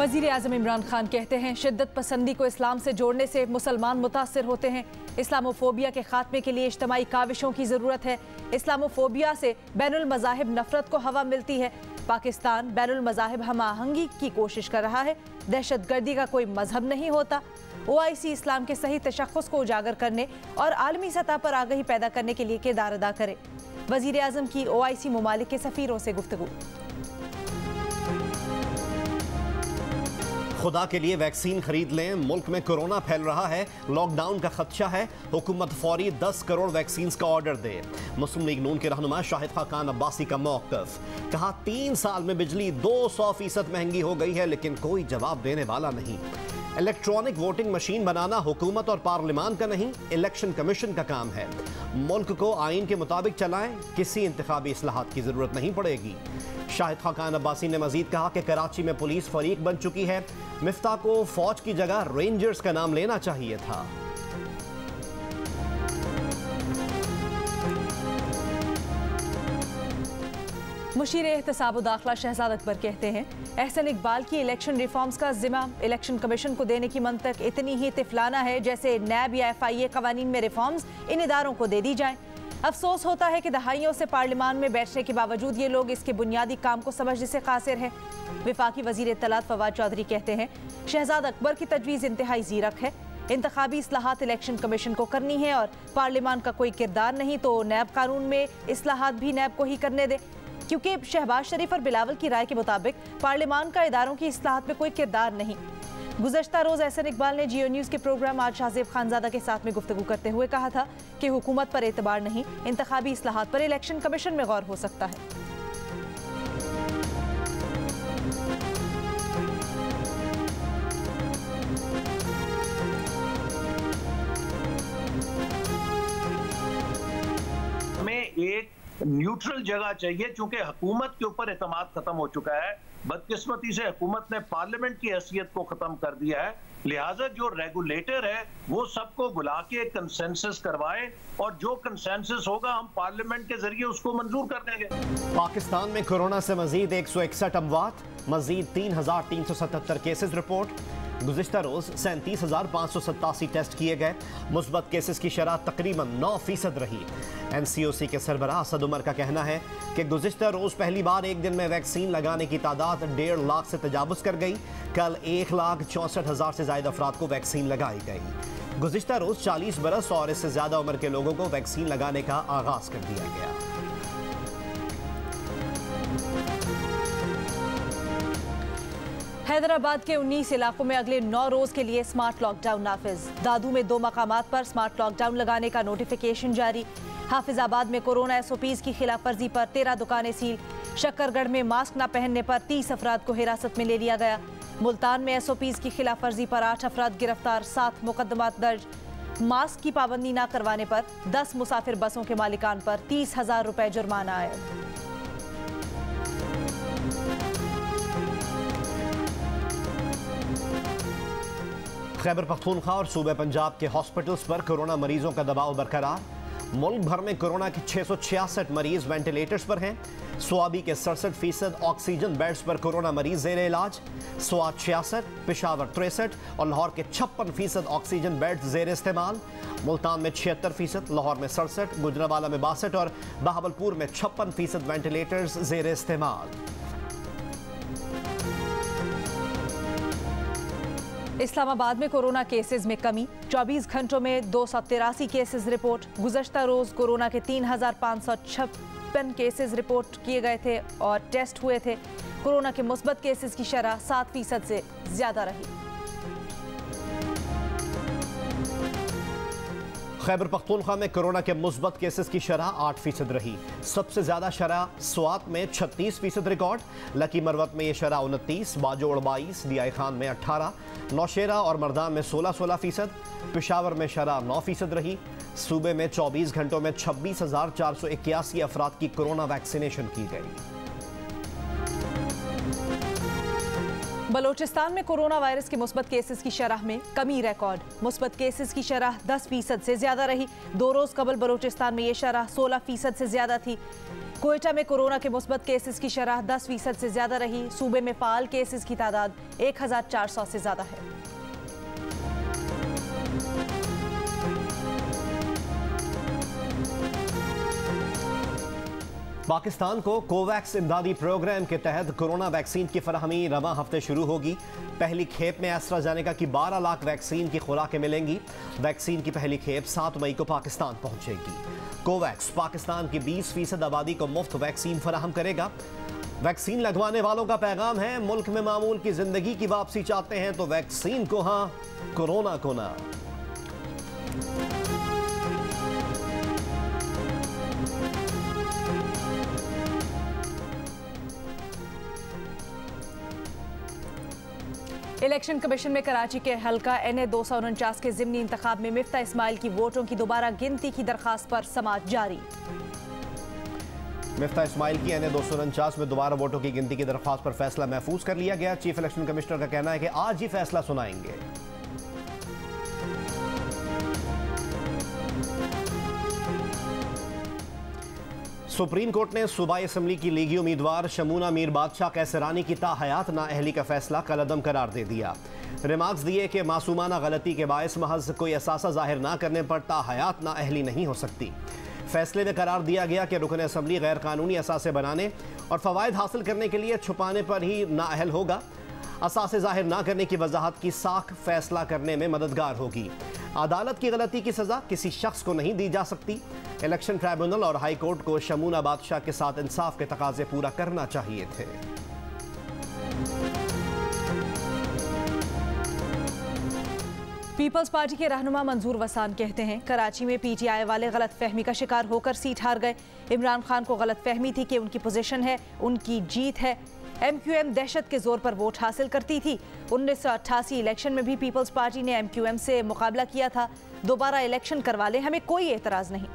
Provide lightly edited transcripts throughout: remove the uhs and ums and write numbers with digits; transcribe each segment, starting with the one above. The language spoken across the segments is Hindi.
वज़ीर आज़म इमरान खान कहते हैं शिद्दत पसंदी को इस्लाम से जोड़ने से मुसलमान मुतासिर होते हैं। इस्लामोफोबिया के खात्मे के लिए इज्तमाई काविशों की ज़रूरत है। इस्लामोफोबिया से बैनुल मज़ाहिब नफरत को हवा मिलती है। पाकिस्तान बैनुल मज़ाहिब हम आहंगी की कोशिश कर रहा है। दहशत गर्दी का कोई मजहब नहीं होता। OIC इस्लाम के सही तशख़्ख़ुस को उजागर करने और आलमी सतह पर आगाही पैदा करने के लिए किरदार अदा करे। वज़ीर आज़म की OIC ममालिक के सफ़ीरों से गुफ्तगू। खुदा के लिए वैक्सीन खरीद लें, मुल्क में कोरोना फैल रहा है, लॉकडाउन का खदशा है, हुकूमत फौरी 10 करोड़ वैक्सीन का ऑर्डर दे। मुस्लिम लीग नून के रहनुमा शाहिद खान अब्बासी का मौक़िफ़, कहा 3 साल में बिजली 200% महंगी हो गई है लेकिन कोई जवाब देने वाला नहीं। इलेक्ट्रॉनिक वोटिंग मशीन बनाना हुकूमत और पार्लियामान का नहीं, इलेक्शन कमीशन का काम है। मुल्क को आइन के मुताबिक चलाएं, किसी इंतखाबी इस्लाहात की जरूरत नहीं पड़ेगी। शाहिद खान अब्बासी ने मजीद कहा कि कराची में पुलिस फरीक बन चुकी है, मिफ्ता को फौज की जगह रेंजर्स का नाम लेना चाहिए था। मुशीर एहतसाब दाखिला शहजाद अकबर कहते हैं एहसन इकबाल की इलेक्शन रिफॉर्म्स का जिम्मा इलेक्शन कमीशन को देने की मंतक इतनी ही तिफलाना है जैसे नैब या FIA कवानीन में रिफॉर्म्स इन इदारों को दे दी जाएं। अफसोस होता है कि दहाइयों से पार्लियामान में बैठने के बावजूद ये लोग इसके बुनियादी काम को समझने से कासिर हैं। विफाकी वजीर इत्तलात फवाद चौधरी कहते हैं शहजाद अकबर की तजवीज़ इंतहाई ज़ीरक है। इंतखाबी इस्लाहात इलेक्शन कमीशन को करनी है और पार्लियामान का कोई किरदार नहीं तो नैब कानून में इस्लाहात भी नैब को ही करने दे, क्योंकि शहबाज शरीफ और बिलावल की राय के मुताबिक पार्लियामान का इदारों की इस्लाहात में कोई किरदार नहीं। गुज़श्ता रोज़ एहसन इकबाल ने जियो न्यूज़ के प्रोग्राम आज शाहजेब खानजादा के साथ में गुफ्तगू करते हुए कहा था कि हुकूमत पर एतबार नहीं, इंतखाबी इस्लाहात पर इलेक्शन कमीशन में गौर हो सकता है। हमें एक न्यूट्रल जगह चाहिए क्योंकि हुकूमत के ऊपर एतमाद खत्म हो चुका है। बदकिस्मती से हुकूमत ने पार्लियामेंट की हैसियत को खत्म कर दिया है, लिहाजा जो रेगुलेटर है वो सबको बुला के कंसेंसस करवाए और जो कंसेंसस होगा हम पार्लियामेंट के जरिए उसको मंजूर कर देंगे। पाकिस्तान में कोरोना से मजीद 161 अमवात, मजीद 3,377 केसेस रिपोर्ट। गुज़िश्ता रोज़ 37,587 टेस्ट किए गए, मुस्बत केसेस की शरह तकरीबन 9% रही। NCOC के सरबराह असद उमर का कहना है कि गुज़िश्ता रोज़ पहली बार एक दिन में वैक्सीन लगाने की तादाद 1.5 लाख से तजावुज़ कर गई। कल 1,64,000 से ज़ायद अफराद को वैक्सीन लगाई गई। गुज़िश्ता रोज़ 40 बरस और इससे ज़्यादा उम्र के लोगों को वैक्सीन लगाने का आगाज़ कर दिया गया। हैदराबाद के 19 इलाकों में अगले 9 रोज के लिए स्मार्ट लॉकडाउन नाफिज। दादू में 2 मकामात पर स्मार्ट लॉकडाउन लगाने का नोटिफिकेशन जारी। हाफिजाबाद में कोरोना SOPs की खिलाफ वर्जी पर 13 दुकानें सील। शक्करगढ़ में मास्क न पहनने पर 30 अफराद को हिरासत में ले लिया गया। मुल्तान में SOPs की खिलाफ वर्जी पर 8 अफराद गिरफ्तार, 7 मुकदमात दर्ज। मास्क की पाबंदी न करवाने पर 10 मुसाफिर बसों के मालिकान पर 30,000 रुपए जुर्माना आया। खैबर पख्तूनख्वा और सूबे पंजाब के हॉस्पिटल्स पर कोरोना मरीजों का दबाव बरकरार। मुल्क भर में कोरोना के 666 मरीज वेंटिलेटर्स पर हैं। स्वाबी के 67% ऑक्सीजन बेड्स पर कोरोना मरीज ज़ेरे इलाज। स्वात 66, पिशावर 63 और लाहौर के 56% ऑक्सीजन बेड्स ज़ेरे इस्तेमाल। मुल्तान में 76%, लाहौर में 67, गुजरांवाला में 62 और बहावलपुर में 56% वेंटिलेटर्स ज़ेरे इस्तेमाल। इस्लामाबाद में कोरोना केसेस में कमी, 24 घंटों में 283 केसेस रिपोर्ट। गुज़श्ता रोज़ कोरोना के 3,556 केसेस रिपोर्ट किए गए थे और टेस्ट हुए थे। कोरोना के मुस्बत केसेस की शरह 7% से ज़्यादा रही। खैबर पख्तूनख्वा में कोरोना के मुस्बत केसेस की शरह 8% रही। सबसे ज़्यादा शरह स्वात में 36% रिकॉर्ड। लकी मरवत में ये शरह 29, बाजोड़ 22, DI खान में 18, नौशेरा और मर्दान में 16% पिशावर में शरह 9% रही। सूबे में 24 घंटों में 26,481 अफराद की कोरोना वैक्सीनेशन की गई। बलोचिस्तान में कोरोना वायरस के मुस्बत केसेस की शरह में कमी रिकॉर्ड। मुस्बत केसेस की शरह 10% से ज्यादा रही। 2 रोज कबल बलोचिस्तान में ये शरह 16% से ज्यादा थी। कोयटा में कोरोना के मुस्बत केसेस की शरह 10% से ज्यादा रही। सूबे में फाल केसेस की तादाद 1400 से ज्यादा है। पाकिस्तान को कोवैक्स इमदादी प्रोग्राम के तहत कोरोना वैक्सीन की फराहमी रवां हफ्ते शुरू होगी। पहली खेप में एस्ट्राजेनेका की 12 लाख वैक्सीन की खुराकें मिलेंगी। वैक्सीन की पहली खेप 7 मई को पाकिस्तान पहुंचेगी। कोवैक्स पाकिस्तान की 20% आबादी को मुफ्त वैक्सीन फराहम करेगा। वैक्सीन लगवाने वालों का पैगाम है, मुल्क में मामूल की जिंदगी की वापसी चाहते हैं तो वैक्सीन को हाँ, कोरोना को ना। इलेक्शन कमीशन में कराची के हल्का NA 249 के ज़िमनी इंतखाब में मिफ्ता इस्माइल की वोटों की दोबारा गिनती की दरखास्त पर समाअत जारी। मिफ्ता इस्माइल की NA 249 में दोबारा वोटों की गिनती की दरखास्त पर फैसला महफूज कर लिया गया। चीफ इलेक्शन कमिश्नर का कहना है कि आज ही फैसला सुनाएंगे। सुप्रीम कोर्ट ने सूबाई असम्बली की लीगी उम्मीदवार शमूना मीर बादशाह कैसरानी की ताहयात नाअहली का फैसला कलअदम करार दे दिया। रिमार्क्स दिए कि मासूमाना गलती के बायस महज कोई असासा जाहिर ना करने पर ताहयात नाअहली नहीं हो सकती। फैसले में करार दिया गया कि रुकन असम्बली गैर कानूनी असासे बनाने और फवायद हासिल करने के लिए छुपाने पर ही नाअहल होगा। असासे जाहिर ना करने की वजाहत की साख फैसला करने में मददगार होगी। अदालत की गलती की सजा किसी शख्स को नहीं दी जा सकती। इलेक्शन ट्राइब्यूनल और हाई कोर्ट को शमूना बादशाह के साथ इंसाफ के तकाजे पूरा करना चाहिए थे। पीपल्स पार्टी के रहनुमा मंजूर वसान कहते हैं कराची में PTI वाले गलत फहमी का शिकार होकर सीट हार गए। इमरान खान को गलत फहमी थी कि उनकी पोजीशन है, उनकी जीत है। MQM दहशत के जोर पर वोट हासिल करती थी। 1988 इलेक्शन में भी पीपल्स पार्टी ने MQM से मुकाबला किया था। दोबारा इलेक्शन करवा लें, हमें कोई एतराज नहीं।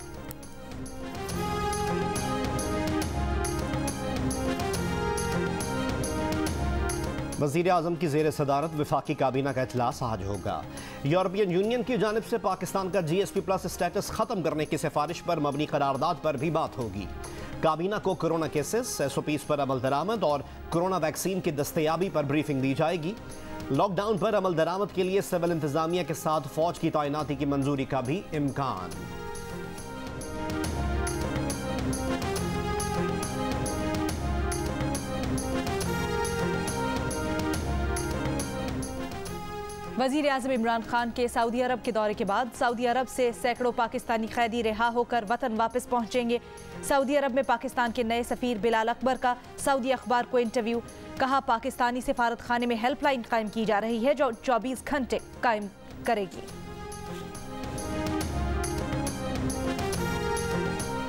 वज़ीर आज़म की ज़ेर सदारत वफाकी काबीना का इजलास आज होगा। यूरोपियन यूनियन की जानिब से पाकिस्तान का GSP+ स्टेटस ख़त्म करने की सिफारिश पर मबनी करारदाद पर भी बात होगी। काबीना को कोरोना केसेस, SOPs पर अमल दरामद और कोरोना वैक्सीन की दस्तयाबी पर ब्रीफिंग दी जाएगी। लॉकडाउन पर अमल दरामद के लिए सिविल इंतजामिया के साथ फौज की तैनाती की मंजूरी का भी इम्कान। वज़ीर आज़म इमरान खान के सऊदी अरब के दौरे के बाद सऊदी अरब से सैकड़ों पाकिस्तानी कैदी रिहा होकर वतन वापस पहुंचेंगे। सऊदी अरब में पाकिस्तान के नए सफ़ीर बिलाल अकबर का सऊदी अखबार को इंटरव्यू। कहा पाकिस्तानी सिफारत खाने में हेल्पलाइन कायम की जा रही है जो 24 घंटे कायम करेगी।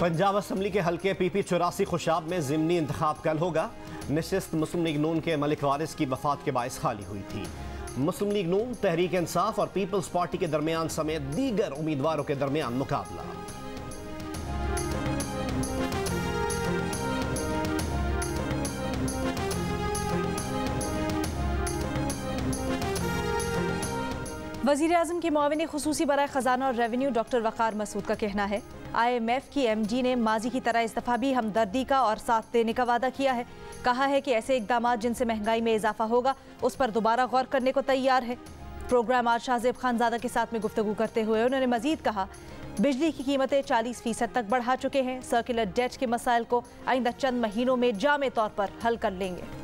पंजाब असम्बली के हल्के PP 84 खुशाब में ज़िमनी इंतखाब कल होगा। नशिस्त मुस्लिम लीग नून के मलिक वारिस की वफात के बायस खाली हुई थी। मुस्लिम लीग नून, तहरीक इंसाफ और पीपल्स पार्टी के दरमियान समेत दीगर उम्मीदवारों के दरमियान मुकाबला। वज़ीर आज़म के मुआविन खुसूसी बराए ख़जाना और रेवेन्यू डॉक्टर वक़ार मसूद का कहना है IMF की MD ने माजी की तरह इस दफ़ा भी हमदर्दी का और साथ देने का वादा किया है। कहा है कि ऐसे इक़दाम जिनसे महंगाई में इजाफा होगा उस पर दोबारा गौर करने को तैयार है। प्रोग्राम आज शाहजेब खानजादा के साथ में गुफ्तगू करते हुए उन्होंने मजीद कहा बिजली की कीमतें 40% तक बढ़ा चुके हैं। सर्कुलर डेट के मसाइल को आइंदा चंद महीनों में जामे तौर पर हल कर लेंगे।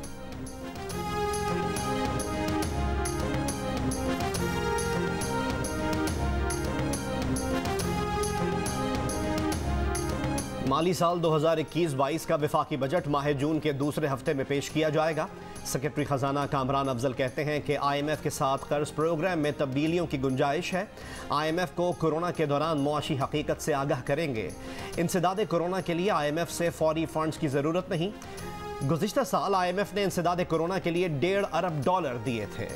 माली साल 2021-22 का वफाकी बजट माह जून के दूसरे हफ्ते में पेश किया जाएगा। सेक्रेटरी खजाना कामरान अफजल कहते हैं कि IMF के साथ कर्ज प्रोग्राम में तब्दीलियों की गुंजाइश है। IMF को कोरोना के दौरान मुआशी हकीकत से आगाह करेंगे। इंसदाद कोरोना के लिए IMF से फौरी फंड्स की ज़रूरत नहीं। गुज़िश्ता साल IMF ने इंसदाद कोरोना के लिए $1.5 अरब दिए थे।